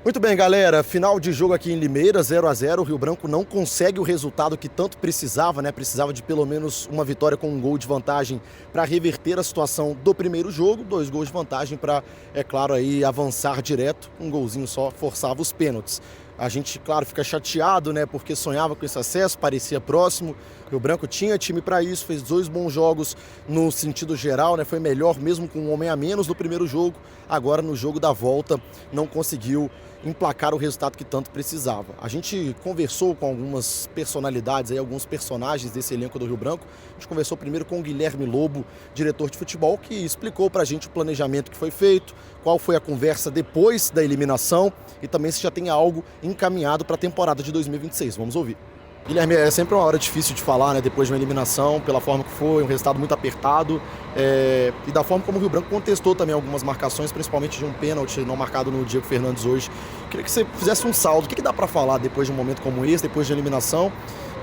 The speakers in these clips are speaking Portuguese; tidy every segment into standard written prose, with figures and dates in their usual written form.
Muito bem, galera, final de jogo aqui em Limeira, 0-0, o Rio Branco não consegue o resultado que tanto precisava, né? Precisava de pelo menos uma vitória com um gol de vantagem para reverter a situação do primeiro jogo, 2 gols de vantagem para, é claro, aí avançar direto, um golzinho só forçava os pênaltis. A gente, claro, fica chateado, né, porque sonhava com esse acesso, parecia próximo. O Rio Branco tinha time para isso, fez 2 bons jogos no sentido geral, né, foi melhor mesmo com um homem a menos no primeiro jogo. Agora, no jogo da volta, não conseguiu emplacar o resultado que tanto precisava. A gente conversou com algumas personalidades, aí, alguns personagens desse elenco do Rio Branco. A gente conversou primeiro com o Guilherme Lobo, diretor de futebol, que explicou pra gente o planejamento que foi feito, qual foi a conversa depois da eliminação e também se já tem algo encaminhado para a temporada de 2026. Vamos ouvir. Guilherme, é sempre uma hora difícil de falar, né, depois de uma eliminação, pela forma que foi, um resultado muito apertado, e da forma como o Rio Branco contestou também algumas marcações, principalmente de um pênalti não marcado no Diego Fernandes hoje. Queria que você fizesse um saldo, o que dá para falar depois de um momento como esse, depois de eliminação,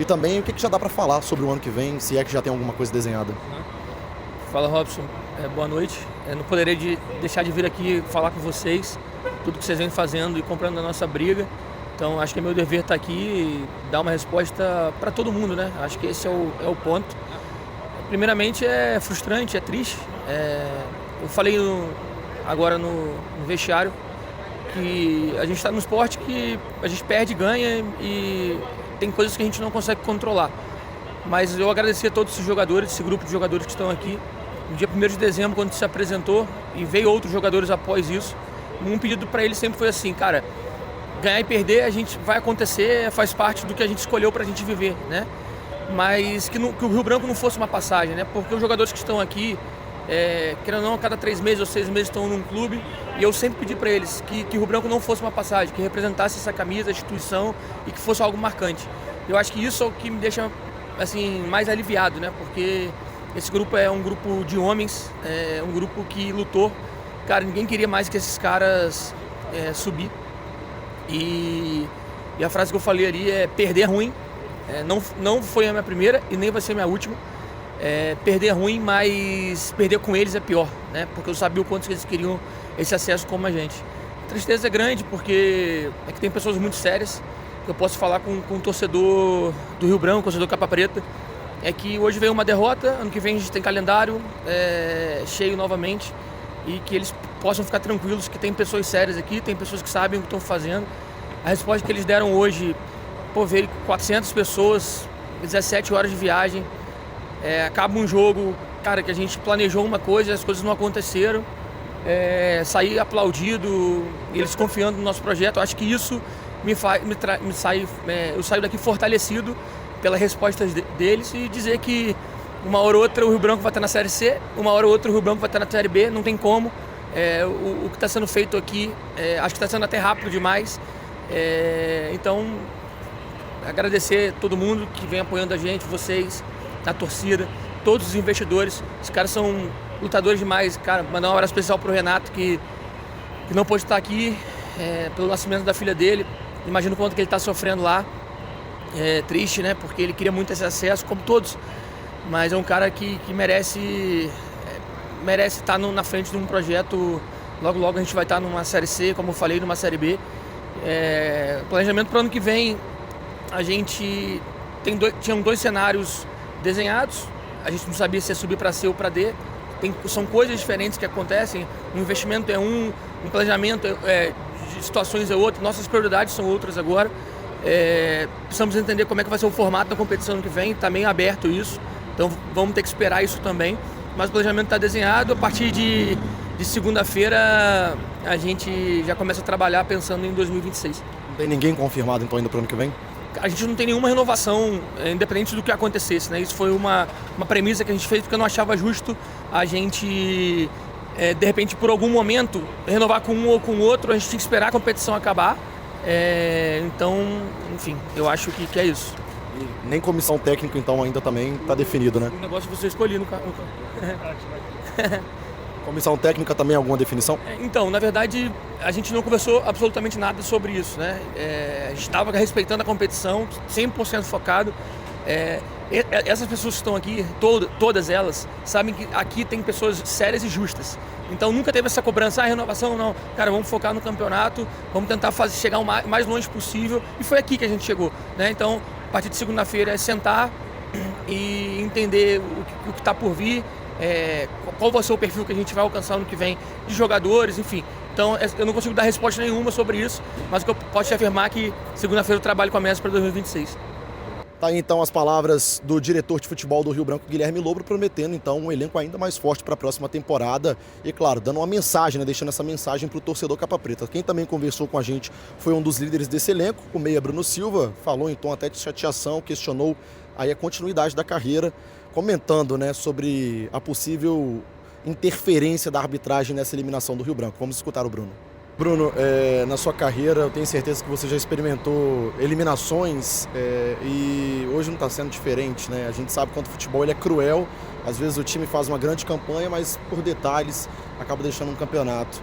e também o que já dá para falar sobre o ano que vem, se é que já tem alguma coisa desenhada. Fala, Robson, boa noite. Não poderei deixar de vir aqui falar com vocês, tudo que vocês vêm fazendo e comprando a nossa briga. Então, acho que é meu dever estar aqui e dar uma resposta para todo mundo, né? Acho que esse é o ponto. Primeiramente, é frustrante, é triste. Eu falei agora no vestiário que a gente está num esporte que a gente perde e ganha e tem coisas que a gente não consegue controlar. Mas eu agradecer a todos esses jogadores, esse grupo de jogadores que estão aqui. No dia 1º de dezembro, quando se apresentou, e veio outros jogadores após isso, um pedido para eles sempre foi assim, cara, ganhar e perder a gente vai acontecer, faz parte do que a gente escolheu para a gente viver, né? Mas que o Rio Branco não fosse uma passagem, né? Porque os jogadores que estão aqui, querendo ou não, a cada 3 meses ou 6 meses estão num clube, e eu sempre pedi para eles que o Rio Branco não fosse uma passagem, que representasse essa camisa, a instituição, e que fosse algo marcante. Eu acho que isso é o que me deixa assim, mais aliviado, né? Porque esse grupo é um grupo de homens, é um grupo que lutou. Cara, ninguém queria mais que esses caras subir. E a frase que eu falei ali é: perder é ruim. Não foi a minha primeira e nem vai ser a minha última. Perder é ruim, mas perder com eles é pior, né? Porque eu sabia o quanto eles queriam esse acesso como a gente. A tristeza é grande porque é que tem pessoas muito sérias. Eu posso falar com o torcedor do Rio Branco, torcedor Capa Preta, é que hoje veio uma derrota, ano que vem a gente tem calendário cheio novamente, e que eles possam ficar tranquilos que tem pessoas sérias aqui, tem pessoas que sabem o que estão fazendo. A resposta que eles deram hoje, veio 400 pessoas, 17 horas de viagem, acaba um jogo, cara, que a gente planejou uma coisa e as coisas não aconteceram, sair aplaudido, eles confiando no nosso projeto. Acho que isso eu saio daqui fortalecido pelas respostas deles e dizer que uma hora ou outra o Rio Branco vai estar na Série C, uma hora ou outra o Rio Branco vai estar na Série B, não tem como. O que está sendo feito aqui, acho que está sendo até rápido demais. Então, agradecer a todo mundo que vem apoiando a gente, vocês, a torcida, todos os investidores. Os caras são lutadores demais. Cara, mandar um abraço especial para o Renato, que não pôde estar aqui pelo nascimento da filha dele. Imagino o quanto que ele está sofrendo lá. É triste, né? Porque ele queria muito esse acesso, como todos. Mas é um cara que merece estar na frente de um projeto. Logo, logo a gente vai estar numa Série C, como eu falei, numa Série B. Planejamento para o ano que vem, a gente tinham 2 cenários desenhados. A gente não sabia se ia subir para C ou para D. São coisas diferentes que acontecem. Um investimento é um planejamento de situações é outro. Nossas prioridades são outras agora. Precisamos entender como é que vai ser o formato da competição ano que vem. Está meio aberto isso. Então vamos ter que esperar isso também. Mas o planejamento está desenhado. A partir de segunda-feira a gente já começa a trabalhar pensando em 2026. Não tem ninguém confirmado então ainda para o ano que vem? A gente não tem nenhuma renovação, independente do que acontecesse, né? Isso foi uma premissa que a gente fez porque eu não achava justo a gente, de repente, por algum momento, renovar com um ou com o outro. A gente tinha que esperar a competição acabar. Então, enfim, eu acho que é isso. E nem comissão técnica, então, ainda também está definido, né? O negócio você escolher no carro. Comissão técnica também, alguma definição? Então, na verdade, a gente não conversou absolutamente nada sobre isso, né? A gente estava respeitando a competição, 100% focado. Essas pessoas que estão aqui, todas elas, sabem que aqui tem pessoas sérias e justas. Então nunca teve essa cobrança, renovação não. Cara, vamos focar no campeonato, vamos tentar chegar o mais longe possível. E foi aqui que a gente chegou, né? Então, a partir de segunda-feira é sentar e entender o que está por vir, qual vai ser o perfil que a gente vai alcançar no que vem de jogadores, enfim. Então, eu não consigo dar resposta nenhuma sobre isso, mas o que eu posso te afirmar é que segunda-feira eu trabalho com a meta para 2026. Tá aí então as palavras do diretor de futebol do Rio Branco, Guilherme Lobro, prometendo então um elenco ainda mais forte para a próxima temporada e, claro, dando uma mensagem, né, deixando essa mensagem para o torcedor Capa Preta. Quem também conversou com a gente foi um dos líderes desse elenco, o meia Bruno Silva, falou em tom até de chateação, questionou aí a continuidade da carreira, comentando, né, sobre a possível interferência da arbitragem nessa eliminação do Rio Branco. Vamos escutar o Bruno. Bruno, na sua carreira, eu tenho certeza que você já experimentou eliminações e hoje não está sendo diferente, né? A gente sabe quanto o futebol ele é cruel, às vezes o time faz uma grande campanha, mas por detalhes acaba deixando um campeonato.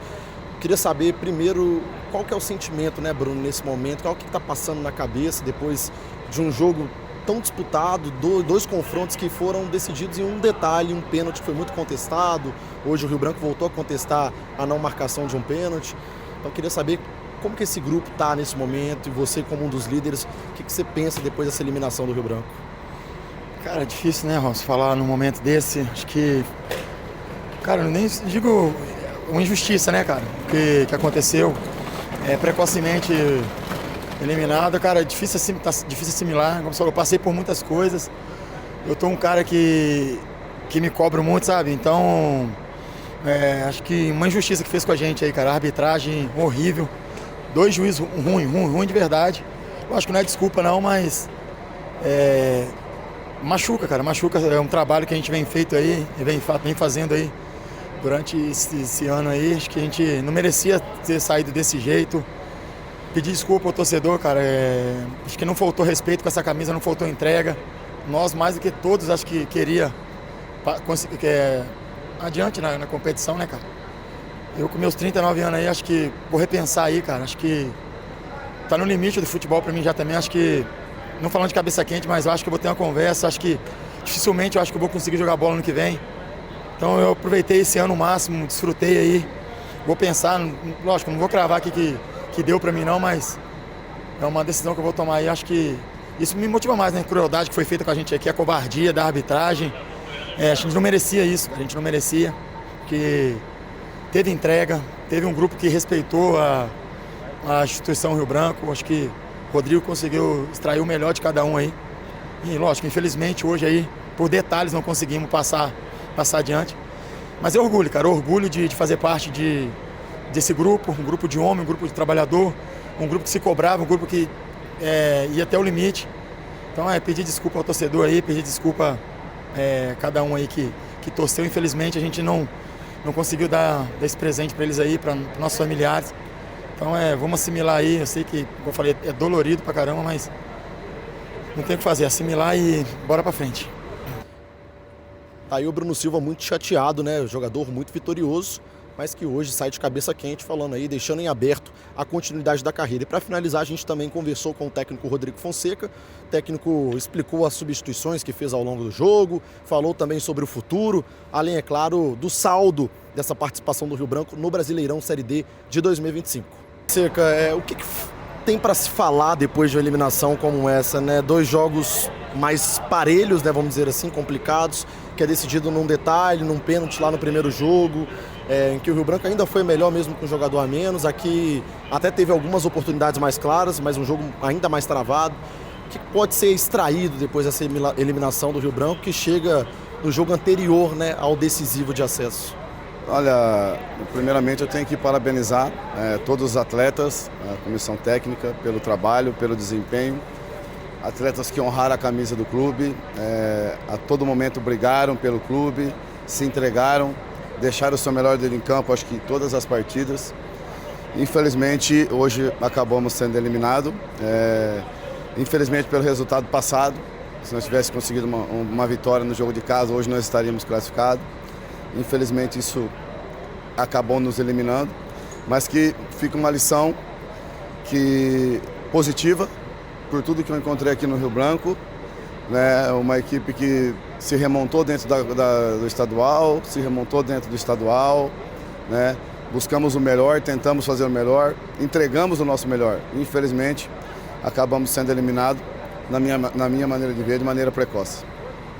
Queria saber primeiro qual que é o sentimento, né, Bruno, nesse momento, qual que está passando na cabeça depois de um jogo tão disputado, dois confrontos que foram decididos em um detalhe, um pênalti que foi muito contestado. Hoje o Rio Branco voltou a contestar a não marcação de um pênalti. Então eu queria saber como que esse grupo está nesse momento e você como um dos líderes, o que você pensa depois dessa eliminação do Rio Branco? Cara, é difícil, né, Ross, falar num momento desse. Acho que, cara, eu nem digo uma injustiça, né, cara, que aconteceu precocemente eliminado. Cara, é difícil assimilar. Como você falou, eu passei por muitas coisas. Eu tô um cara que me cobro muito, sabe? Então, acho que uma injustiça que fez com a gente aí, cara. A arbitragem horrível. 2 juízes ruim de verdade. Eu acho que não é desculpa não, mas machuca, cara. Machuca. É um trabalho que a gente vem feito aí, vem fazendo aí durante esse ano aí. Acho que a gente não merecia ter saído desse jeito. Pedir desculpa ao torcedor, cara. Acho que não faltou respeito com essa camisa, não faltou entrega. Nós, mais do que todos, acho que queria adiante na competição, né, cara? Eu com meus 39 anos aí, acho que vou repensar aí, cara. Acho que tá no limite do futebol pra mim já também. Acho que, não falando de cabeça quente, mas eu acho que eu vou ter uma conversa. Acho que dificilmente eu acho que eu vou conseguir jogar bola no que vem. Então eu aproveitei esse ano o máximo, desfrutei aí. Vou pensar, lógico, não vou cravar aqui que deu pra mim não, mas é uma decisão que eu vou tomar aí. Acho que isso me motiva mais, né? A crueldade que foi feita com a gente aqui, a covardia da arbitragem. A gente não merecia isso, a gente não merecia, porque teve entrega, teve um grupo que respeitou a instituição Rio Branco. Acho que o Rodrigo conseguiu extrair o melhor de cada um aí. E lógico, infelizmente hoje aí, por detalhes, não conseguimos passar adiante. Mas é orgulho, cara, orgulho de fazer parte desse grupo, um grupo de homem, um grupo de trabalhador, um grupo que se cobrava, um grupo que ia até o limite. Então pedir desculpa ao torcedor aí, pedir desculpa a cada um aí que torceu. Infelizmente a gente não conseguiu dar esse presente para eles aí, para nossos familiares. Então vamos assimilar aí. Eu sei que, como eu falei, é dolorido pra caramba, mas não tem o que fazer, assimilar e bora pra frente. Tá aí o Bruno Silva muito chateado, né? Jogador muito vitorioso, mas que hoje sai de cabeça quente falando aí, deixando em aberto a continuidade da carreira. E para finalizar, a gente também conversou com o técnico Rodrigo Fonseca. O técnico explicou as substituições que fez ao longo do jogo, falou também sobre o futuro, além, é claro, do saldo dessa participação do Rio Branco no Brasileirão Série D de 2025. Fonseca, o que tem para se falar depois de uma eliminação como essa, né? 2 jogos mais parelhos, né, vamos dizer assim, complicados, que é decidido num detalhe, num pênalti lá no primeiro jogo, em que o Rio Branco ainda foi melhor mesmo com um jogador a menos. Aqui até teve algumas oportunidades mais claras, mas um jogo ainda mais travado. O que pode ser extraído depois dessa eliminação do Rio Branco, que chega no jogo anterior, né, ao decisivo de acesso? Olha, primeiramente eu tenho que parabenizar todos os atletas, a comissão técnica, pelo trabalho, pelo desempenho. Atletas que honraram a camisa do clube, a todo momento brigaram pelo clube, se entregaram, deixaram o seu melhor dele em campo, acho que em todas as partidas. Infelizmente, hoje acabamos sendo eliminados, infelizmente pelo resultado passado. Se nós tivéssemos conseguido uma vitória no jogo de casa, hoje nós estaríamos classificados. Infelizmente isso acabou nos eliminando, mas que fica uma lição positiva por tudo que eu encontrei aqui no Rio Branco, né? Uma equipe que se remontou dentro do estadual, né? Buscamos o melhor, tentamos fazer o melhor, entregamos o nosso melhor. Infelizmente, acabamos sendo eliminados, na minha maneira de ver, de maneira precoce.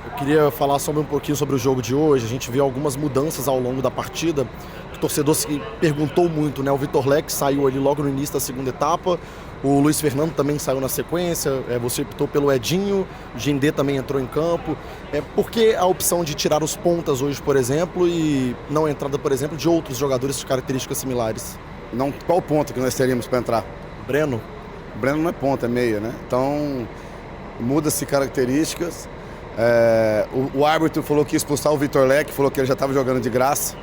Eu queria falar um pouquinho sobre o jogo de hoje. A gente viu algumas mudanças ao longo da partida. O torcedor se perguntou muito, né? O Vitor Leque saiu ali logo no início da segunda etapa. O Luiz Fernando também saiu na sequência. Você optou pelo Edinho. O Gendê também entrou em campo. Por que a opção de tirar os pontas hoje, por exemplo, e não a entrada, por exemplo, de outros jogadores de características similares? Não, qual ponta que nós teríamos para entrar? Breno? O Breno não é ponta, é meia, né? Então, muda-se características. O árbitro falou que ia expulsar o Vitor Leque, falou que ele já estava jogando de graça.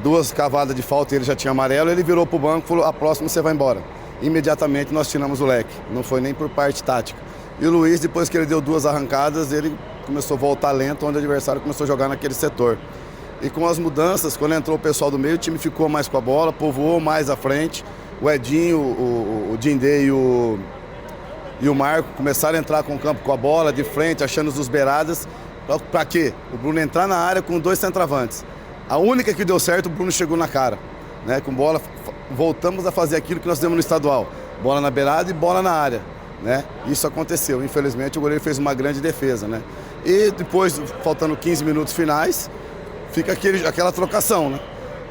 2 cavadas de falta e ele já tinha amarelo. Ele virou para o banco e falou: a próxima você vai embora. Imediatamente nós tiramos o Leque, não foi nem por parte tática. E o Luiz, depois que ele deu 2 arrancadas, ele começou a voltar lento, onde o adversário começou a jogar naquele setor. E com as mudanças, quando entrou o pessoal do meio, o time ficou mais com a bola, povoou mais à frente. O Edinho, o Gendê e o Marco começaram a entrar com o campo com a bola de frente, achando os beiradas. Para quê? O Bruno entrar na área com 2 centroavantes. A única que deu certo, o Bruno chegou na cara, né? Com bola, voltamos a fazer aquilo que nós fizemos no estadual. Bola na beirada e bola na área, né? Isso aconteceu. Infelizmente, o goleiro fez uma grande defesa, né? E depois, faltando 15 minutos finais, fica aquela trocação, né?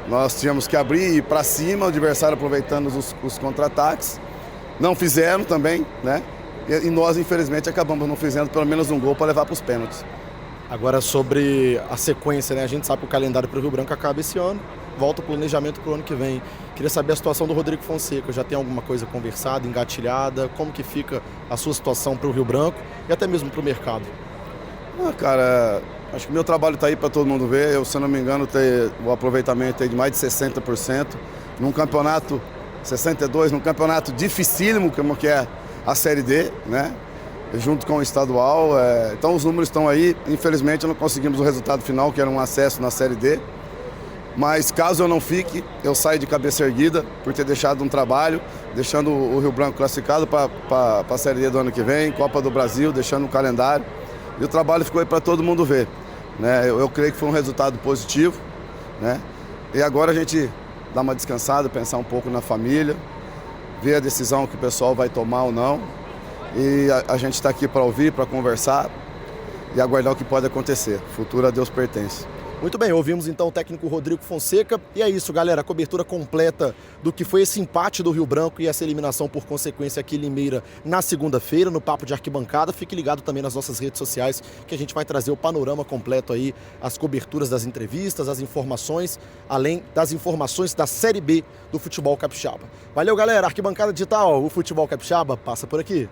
Nós tínhamos que abrir e ir para cima, o adversário aproveitando os contra-ataques. Não fizeram também, né? E nós, infelizmente, acabamos não fazendo pelo menos um gol para levar para os pênaltis. Agora, sobre a sequência, né? A gente sabe que o calendário para o Rio Branco acaba esse ano, volta o planejamento para o ano que vem. Queria saber a situação do Rodrigo Fonseca. Já tem alguma coisa conversada, engatilhada? Como que fica a sua situação para o Rio Branco e até mesmo para o mercado? Cara, acho que o meu trabalho está aí para todo mundo ver. Eu, se eu não me engano, o aproveitamento é de mais de 60%. Num campeonato, 62%, num campeonato dificílimo, como que é a Série D, né? Junto com o estadual. Então os números estão aí. Infelizmente não conseguimos o resultado final, que era um acesso na Série D. Mas caso eu não fique, eu saio de cabeça erguida por ter deixado um trabalho, deixando o Rio Branco classificado para a Série D do ano que vem, Copa do Brasil, deixando o calendário. E o trabalho ficou aí para todo mundo ver, né? Eu creio que foi um resultado positivo, né? E agora a gente dá uma descansada, pensar um pouco na família, ver a decisão que o pessoal vai tomar ou não. E a gente está aqui para ouvir, para conversar e aguardar o que pode acontecer. O futuro a Deus pertence. Muito bem, ouvimos então o técnico Rodrigo Fonseca. E é isso, galera, a cobertura completa do que foi esse empate do Rio Branco e essa eliminação por consequência aqui em Limeira na segunda-feira, no Papo de Arquibancada. Fique ligado também nas nossas redes sociais, que a gente vai trazer o panorama completo aí, as coberturas das entrevistas, as informações, além das informações da Série B do futebol capixaba. Valeu, galera, Arquibancada Digital, o futebol capixaba passa por aqui.